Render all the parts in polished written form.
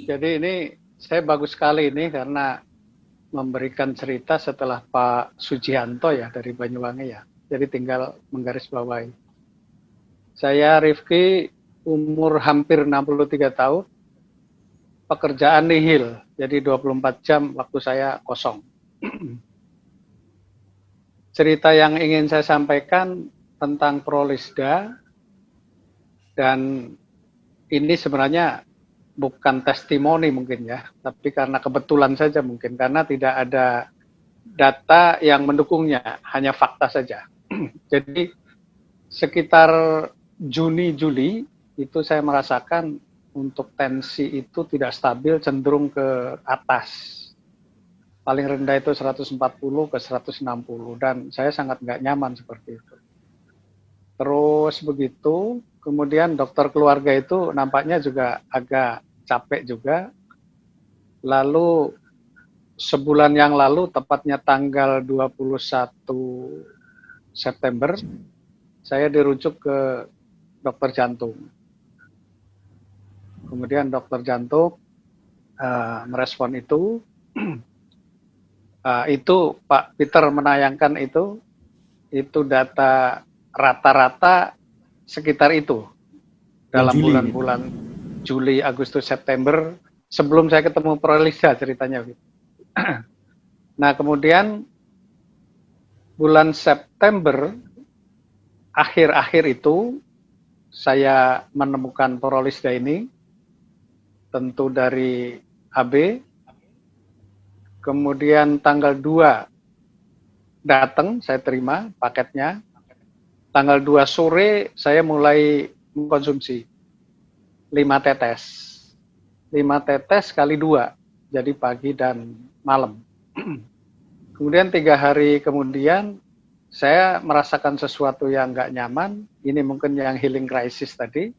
Jadi ini saya bagus sekali ini karena memberikan cerita setelah Pak Sujianto ya dari Banyuwangi ya. Jadi tinggal menggarisbawahi. Saya Rifki, umur hampir 63 tahun, pekerjaan nihil. Jadi 24 jam waktu saya kosong. Cerita yang ingin saya sampaikan tentang Prolisda, dan ini sebenarnya bukan testimoni mungkin ya, tapi karena kebetulan saja mungkin, karena tidak ada data yang mendukungnya, hanya fakta saja. Jadi sekitar Juni-Juli itu saya merasakan untuk tensi itu tidak stabil, cenderung ke atas. Paling rendah itu 140 ke 160 dan saya sangat nggak nyaman seperti itu. Terus begitu, kemudian dokter keluarga itu nampaknya juga agak capek juga. Lalu sebulan yang lalu, tepatnya tanggal 21 September, saya dirujuk ke dokter jantung. Kemudian dokter jantung merespon itu. Itu Pak Peter menayangkan itu data rata-rata sekitar itu Bulan dalam Juli. bulan-bulan Juli, Agustus, September sebelum saya ketemu Prolisa ceritanya. Nah kemudian bulan September akhir-akhir itu saya menemukan Prolisa ini, tentu dari AB. Kemudian tanggal 2 datang, saya terima paketnya. Tanggal 2 sore saya mulai mengkonsumsi 5 tetes. 5 tetes kali 2, jadi pagi dan malam. Kemudian 3 hari kemudian saya merasakan sesuatu yang nggak nyaman. Ini mungkin yang healing crisis tadi.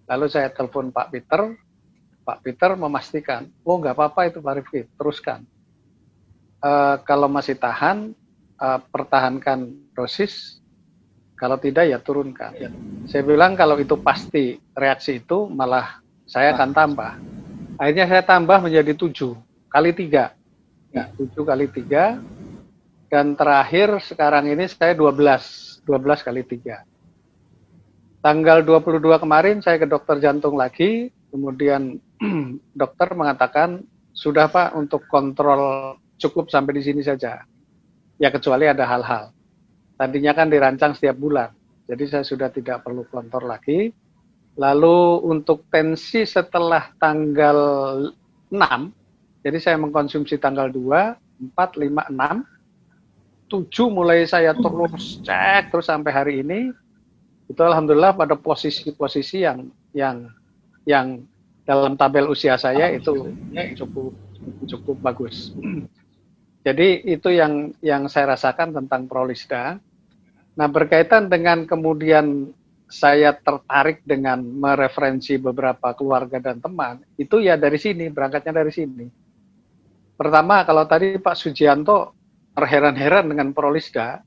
Lalu saya telepon Pak Peter. Pak Peter memastikan, oh nggak apa-apa itu Pak Rifki, teruskan. Kalau masih tahan, pertahankan dosis. Kalau tidak ya turunkan. Saya bilang kalau itu pasti reaksi itu, malah saya akan tambah. Akhirnya saya tambah menjadi 7 kali 3. 7 kali 3. Dan terakhir sekarang ini saya 12 kali 3. Tanggal 22 kemarin saya ke dokter jantung lagi, kemudian dokter mengatakan, sudah Pak, untuk kontrol cukup sampai di sini saja. Ya kecuali ada hal-hal. Tadinya kan dirancang setiap bulan, jadi saya sudah tidak perlu kontrol lagi. Lalu untuk tensi setelah tanggal 6, jadi saya mengkonsumsi tanggal 2, 4, 5, 6, 7 mulai saya terus cek terus sampai hari ini. Itu alhamdulillah pada posisi-posisi yang dalam tabel usia saya itu cukup bagus. Jadi itu yang saya rasakan tentang Prolisda. Nah, berkaitan dengan kemudian saya tertarik dengan mereferensi beberapa keluarga dan teman, itu ya dari sini, berangkatnya dari sini. Pertama, kalau tadi Pak Sujianto terheran-heran dengan Prolisda,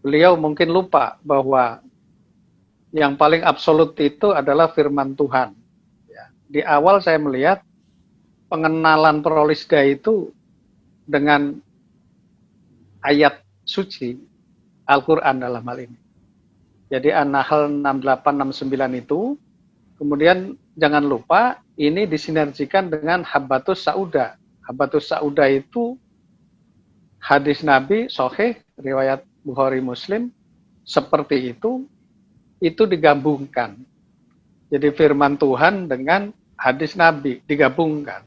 beliau mungkin lupa bahwa yang paling absolut itu adalah firman Tuhan. Di awal saya melihat pengenalan Prolisda itu dengan ayat suci Al-Quran dalam hal ini. Jadi An-Nahl 6869 itu, kemudian jangan lupa ini disinergikan dengan Habbatus Sauda. Habbatus Sauda itu hadis Nabi, Sahih, riwayat Bukhari Muslim, seperti itu digabungkan. Jadi firman Tuhan dengan hadis Nabi digabungkan.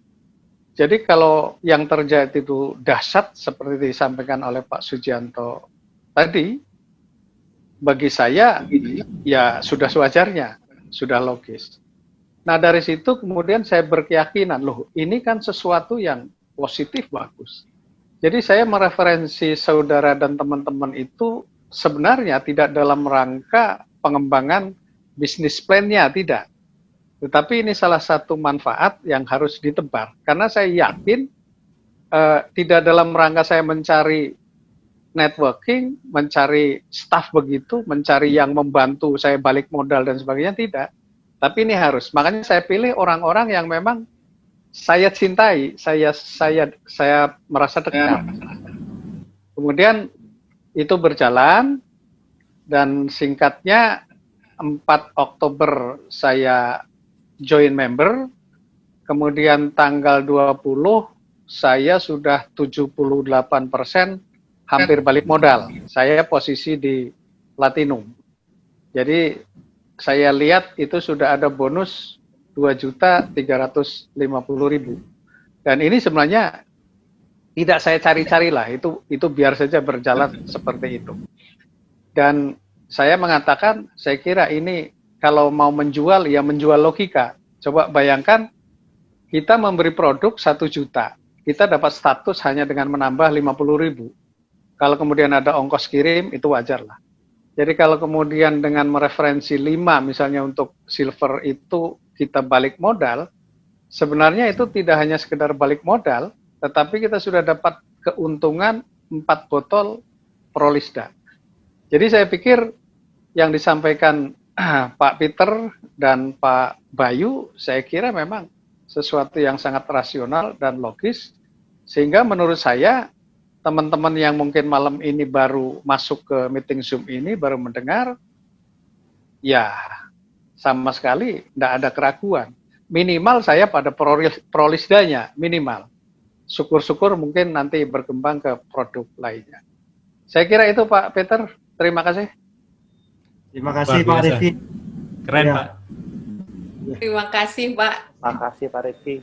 Jadi kalau yang terjadi itu dahsyat seperti disampaikan oleh Pak Sujianto tadi, bagi saya ya sudah sewajarnya, sudah logis. Nah dari situ kemudian saya berkeyakinan, loh ini kan sesuatu yang positif bagus. Jadi saya mereferensi saudara dan teman-teman itu sebenarnya tidak dalam rangka pengembangan bisnis plan-nya, tidak. Tetapi ini salah satu manfaat yang harus ditebar. Karena saya yakin tidak dalam rangka saya mencari networking, mencari staff begitu, mencari yang membantu saya balik modal dan sebagainya, tidak. Tapi ini harus. Makanya saya pilih orang-orang yang memang saya cintai, saya merasa dekat. Kemudian itu berjalan dan singkatnya 4 Oktober saya join member, kemudian tanggal 20 saya sudah 78% hampir balik modal. Saya posisi di Platinum. Jadi saya lihat itu sudah ada bonus 2.350.000. Dan ini sebenarnya tidak saya cari-cari lah, itu biar saja berjalan seperti itu. Dan saya mengatakan, saya kira ini kalau mau menjual, ya menjual logika. Coba bayangkan, kita memberi produk 1 juta, kita dapat status hanya dengan menambah 50.000. Kalau kemudian ada ongkos kirim, itu wajar lah. Jadi kalau kemudian dengan mereferensi 5 misalnya untuk silver itu kita balik modal, sebenarnya itu tidak hanya sekedar balik modal, tetapi kita sudah dapat keuntungan 4 botol Prolisda. Jadi saya pikir yang disampaikan Pak Peter dan Pak Bayu, saya kira memang sesuatu yang sangat rasional dan logis, sehingga menurut saya teman-teman yang mungkin malam ini baru masuk ke meeting Zoom ini, baru mendengar, ya sama sekali tidak ada keraguan. Minimal saya pada Prolisdanya, minimal. Syukur-syukur mungkin nanti berkembang ke produk lainnya. Saya kira itu Pak Peter, terima kasih. Terima kasih Pak Rifki. Keren Ya. Pak. Terima kasih Pak. Makasih Pak Rifki.